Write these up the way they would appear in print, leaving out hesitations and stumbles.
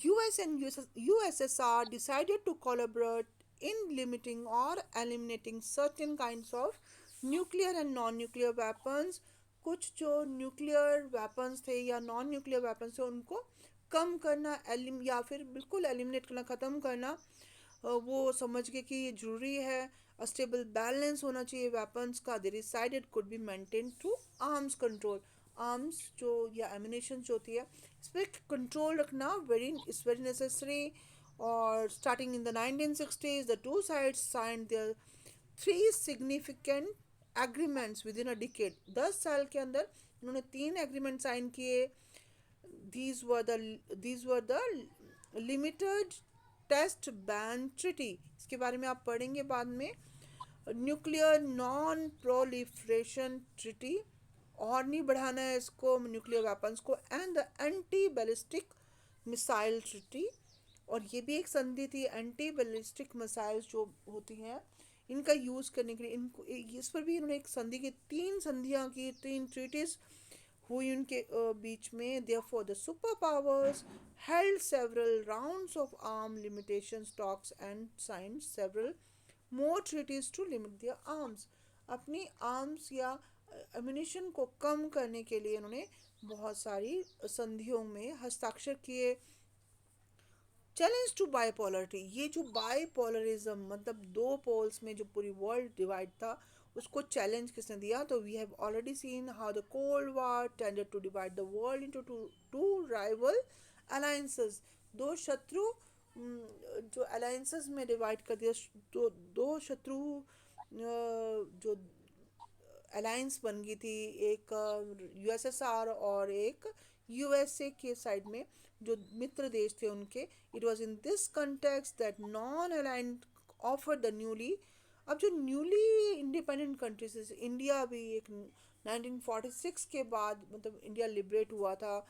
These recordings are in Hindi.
US and USSR decided to collaborate in limiting or eliminating certain kinds of nuclear and non-nuclear weapons. कुछ जो न्यूक्लियर वेपन्स थे या नॉन न्यूक्लियर वेपन्स थे उनको कम करना या फिर बिल्कुल एलिमिनेट करना, ख़त्म करना, वो समझ के कि ये ज़रूरी है। अ स्टेबल बैलेंस होना चाहिए वेपन्स का। They decided could be maintain through arms control. Arms जो या एमिनेशन जो होती है इस पर कंट्रोल रखना इज़ वेरी नेसेसरी। और starting in the 1960s the two sides signed their three significant agreements within a decade. 10 साल के अंदर उन्होंने 3 एग्रीमेंट साइन किए। These were the limited test ban treaty। इसके बारे में आप पढ़ेंगे बाद में। न्यूक्लियर नॉन प्रोलिफरेशन ट्रिटी, और नहीं बढ़ाना है इसको न्यूक्लियर वेपन्स को। And the anti ballistic missile treaty, और ये भी एक संधि थी। एंटी बैलिस्टिक मिसाइल्स जो होती हैं इनका यूज़ करने के लिए इनको इस पर भी इन्होंने एक संधि की, 3 संधियाँ की, 3 ट्रीटीज हुई उनके बीच में। therefore the superpowers held several rounds of arm limitation talks and signed several more treaties to limit their arms। अपनी आर्म्स या एम्यूनिशन को कम करने के लिए उन्होंने बहुत सारी संधियों में हस्ताक्षर किए। चैलेंज टू बाइपोलरिटी, ये जो बाइपोलरिज्म मतलब दो पोल्स में जो पूरी वर्ल्ड डिवाइड था उसको चैलेंज किसने दिया? तो we have already seen how the Cold War tended to divide the world into two rival alliances. दो शत्रु जो अलायंसेस में डिवाइड कर दिया। दो शत्रु जो अलायंस बन गई थी, एक यूएसएसआर और एक यूएसए के साइड में जो मित्र देश थे उनके। It was in this context that non aligned offer the newly, अब जो न्यूली इंडिपेंडेंट कंट्रीज, इंडिया भी एक 1946 के बाद मतलब इंडिया लिबरेट हुआ था,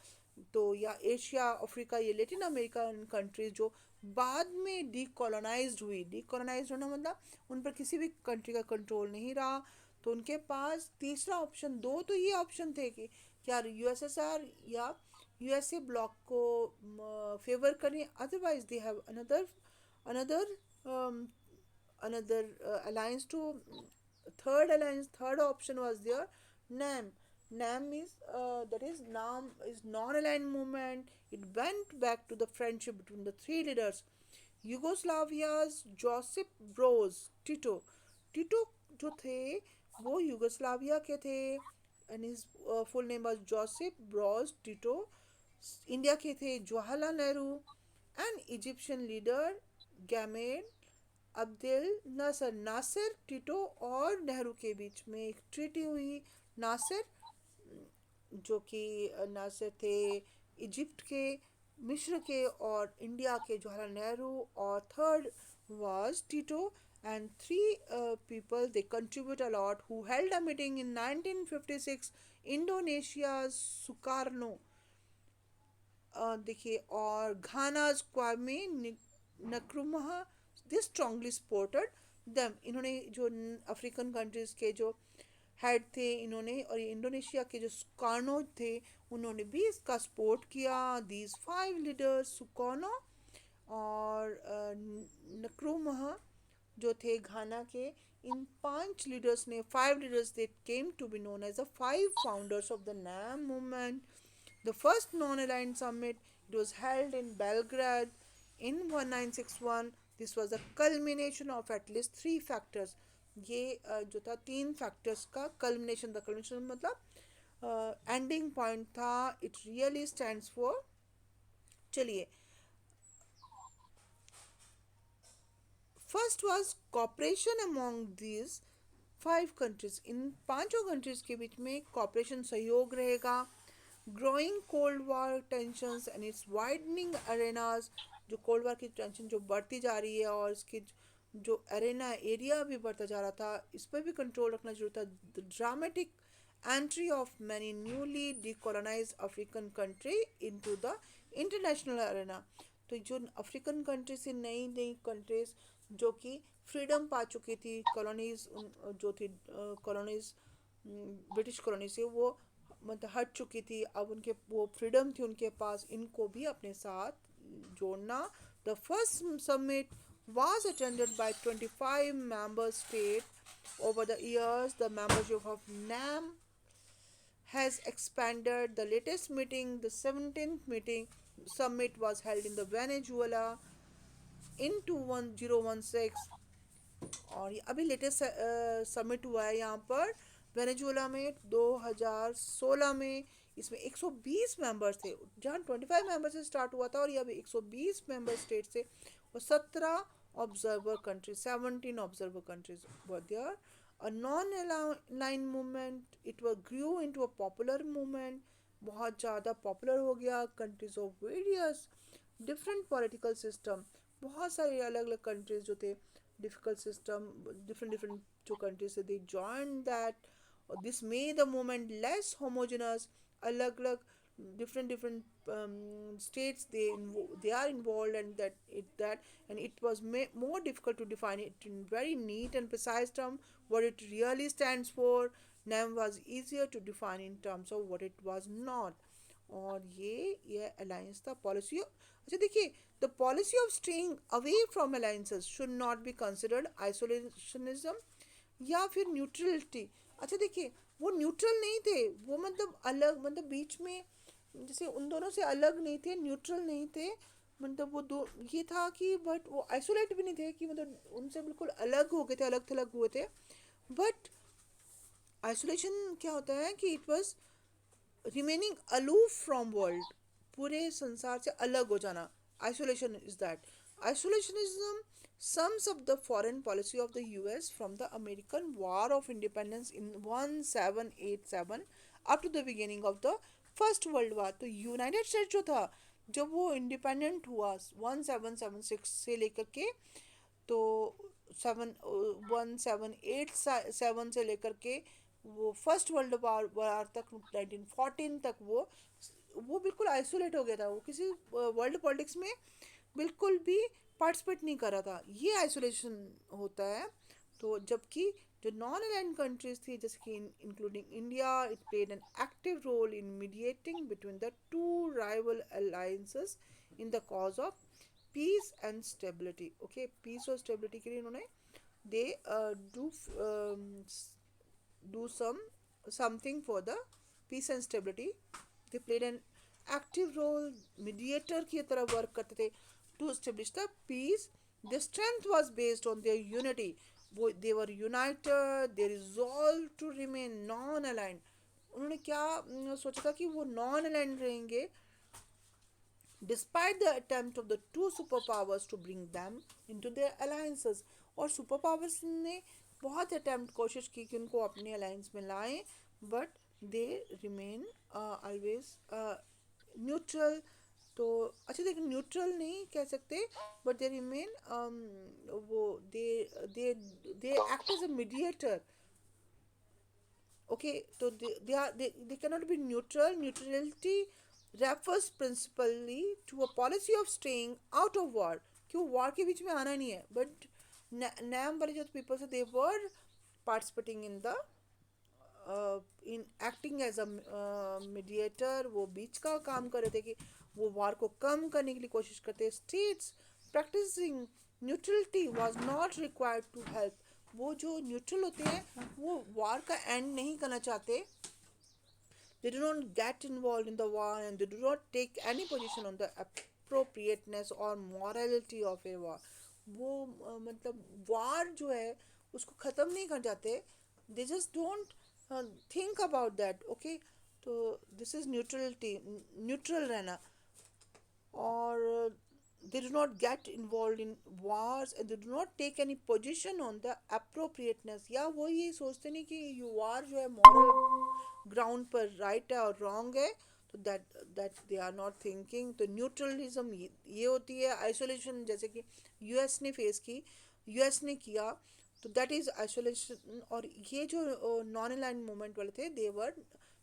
तो या एशिया अफ्रीका ये लेटिन अमेरिकन कंट्रीज जो बाद में डीकोलोनाइज्ड हुई। डीकोलोनाइज्ड होना मतलब उन पर किसी भी कंट्री का कंट्रोल नहीं रहा, तो उनके पास तीसरा ऑप्शन, दो तो ये ऑप्शन थे कि क्या यूएसएसआर या यूएसए ब्लॉक को फेवर करें, otherwise they have another another another alliance to third alliance. Third option was there, NAM. NAM is that is NAM is non-aligned movement. It went back to the friendship between the three leaders, Yugoslavia's Josip Broz Tito। Tito जो थे वो यूगोस्लाविया के थे, and his full name was Joseph Broz Tito. India के थे Jawaharlal Nehru and Egyptian leader Gamal Abdel Nasser. Nasser Tito और नेहरू के बीच में एक ट्रीटी हुई। नासिर जो कि नासिर थे इजिप्ट के, मिस्र के और इंडिया के जवाहरलाल नेहरू, और third was Tito, and three people they contribute a lot who held a meeting in 1956 Indonesia's Sukarno, देखिए, और घानाज क्वामे नक्रुमहा। दिस स्ट्रांगली सपोर्टेड दम। इन्होंने जो अफ्रीकन कंट्रीज़ के जो हेड थे इन्होंने, और ये इंडोनेशिया के जो सुकार्नो थे उन्होंने भी इसका सपोर्ट किया। दीज 5 लीडर्स सुकार्नो और नक्रुमहा जो थे घाना के, इन 5 लीडर्स ने, 5 leaders they came to be known as the 5 founders of the NAM movement. The first non aligned summit it was held in Belgrade in 1961। This was the culmination of at least 3 factors. ये जो था 3 फैक्टर्स का कल्मिनेशन था। कल्मिनेशन मतलब एंडिंग पॉइंट था। इट रियली स्टैंड्स फॉर, चलिए, first was cooperation among these 5 countries. इन पांचों कंट्रीज के बीच में कॉपरेशन, सहयोग रहेगा। Growing cold war tensions and its widening arenas, जो कोल्ड वार की टेंशन जो बढ़ती जा रही है और इसकी जो अरेना एरिया भी बढ़ता जा रहा था, इस पर भी कंट्रोल रखना जरूरी था। The dramatic entry of many newly decolonised African country into the international arena. तो जो अफ्रीकन कंट्री से नई नई कंट्रीज जो कि फ्रीडम पा चुकी थी, कॉलोनीज जो थी, कॉलोनीज ब्रिटिश कॉलोनी से वो मतलब हट चुकी थी, अब उनके वो फ्रीडम थी उनके पास, इनको भी अपने साथ जोड़ना. The first summit was attended by 25 member states. Over the years, the membership of NAM has expanded. The latest meeting, the 17th meeting summit, was held in the Venezuela in 2016. और ये अभी लेटेस्ट समिट हुआ है यहाँ पर वेनेजुएला में 2016 में. इसमें 120 मेंबर्स थे, जहाँ 25 मेंबर से स्टार्ट हुआ था, और ये अभी 120 मेंबर स्टेट से, और 17 observer countries, 17 observer countries were there. A non aligned movement, it were grew into a popular movement. बहुत ज़्यादा पॉपुलर हो गया. Countries of various different political system, बहुत सारे अलग अलग कंट्रीज जो थे, difficult system, different different two countries, so they joined that. This made the movement less homogeneous. Alag alag different different states, they are involved, and it was more difficult to define it in very neat and precise term what it really stands for. NAM was easier to define in terms of what it was not. और ये अलायंस था पॉलिसी. अच्छा देखिए, the policy of staying away from alliances should not be considered isolationism या फिर न्यूट्रलिटी. अच्छा देखिए, वो न्यूट्रल नहीं थे, वो मतलब अलग, मतलब बीच में, जैसे उन दोनों से अलग नहीं थे, न्यूट्रल नहीं थे, मतलब वो दो ये था कि, बट वो आइसोलेट भी नहीं थे कि मतलब उनसे बिल्कुल अलग हो गए थे, अलग थलग हुए थे. बट आइसोलेशन क्या होता है कि it was remaining aloof from world, पूरे संसार से अलग हो जाना. Isolation is that. Isolationism sums up the foreign policy of the US from the American War of Independence in 1787 up to the beginning of the First World War. तो यूनाइटेड स्टेट जो था, जब वो इंडिपेंडेंट हुआ 1776 से लेकर के, तो 1787 से लेकर के वो फर्स्ट वर्ल्ड वार तक 1914 तक वो बिल्कुल आइसोलेट हो गया था. वो किसी वर्ल्ड पॉलिटिक्स में बिल्कुल भी पार्टिसिपेट नहीं कर रहा था. ये आइसोलेशन होता है. तो जबकि जो नॉन अलाइंड कंट्रीज थी, जैसे कि including India, it played an active role in mediating between the two rival alliances in the cause of peace and stability. Okay, peace और स्टेबिलिटी के लिए इन्होंने they do do something for the peace and stability. They played an active role, mediator की तरह work करते थे to establish the peace. Their strength was based on their unity. They were united, they resolved to remain non-aligned. उन्होंने क्या सोचा था कि वो नॉन अलाइंड रहेंगे despite the attempt of the two superpowers to bring them into their alliances. और सुपर पावर्स ने बहुत अटैम्प्ट कोशिश की कि उनको अपने अलायंस में लाएं, but they remain always neutral. तो अच्छा देखिए, न्यूट्रल नहीं कह सकते, बट दे रिमेन वो they they act as a mediator. Okay, so they cannot be neutral. Neutrality refers principally to a policy of staying out of war. क्यों war के बीच में आना नहीं है. But NAM वाले जो people थे, they were participating in the in acting as a mediator. वो बीच का काम कर रहे थे कि वो war को कम करने के लिए कोशिश करते. States practicing neutrality was not required to help. वो जो न्यूट्रल होते हैं वो वार का एंड नहीं करना चाहते. They do not get involved in the war and they do not take any position on the appropriateness or morality of a war. वो मतलब वार जो है उसको ख़त्म नहीं कर जाते. They just don't think about that. Okay, तो this is neutrality, neutral रहना. और they do not get involved in wars and they do not take any position on the appropriateness. या वो ये सोचते नहीं कि ये वार जो है moral ground पर right है और wrong है, तो that they are not thinking. तो न्यूट्रलिज्म ये होती है. आइसोलेशन जैसे कि यूएस ने फेस की, यूएस ने किया, तो दैट इज़ आइसोलेशन. और ये जो नॉन अलाइंड मूवमेंट वाले थे, they were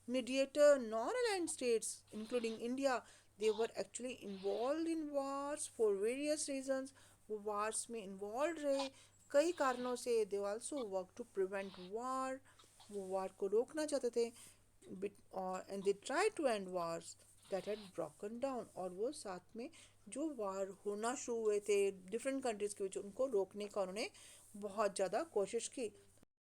mediator. Non aligned states including India, they were actually involved in wars for various reasons. वो wars में involved रहे कई कारणों से. they also work to prevent war. वो war को रोकना चाहते थे, and they try to end wars. That had broken down, और वो साथ में जो वार होना शुरू हुए थे डिफरेंट कंट्रीज़ के बीच, उनको रोकने का उन्होंने बहुत ज़्यादा कोशिश की।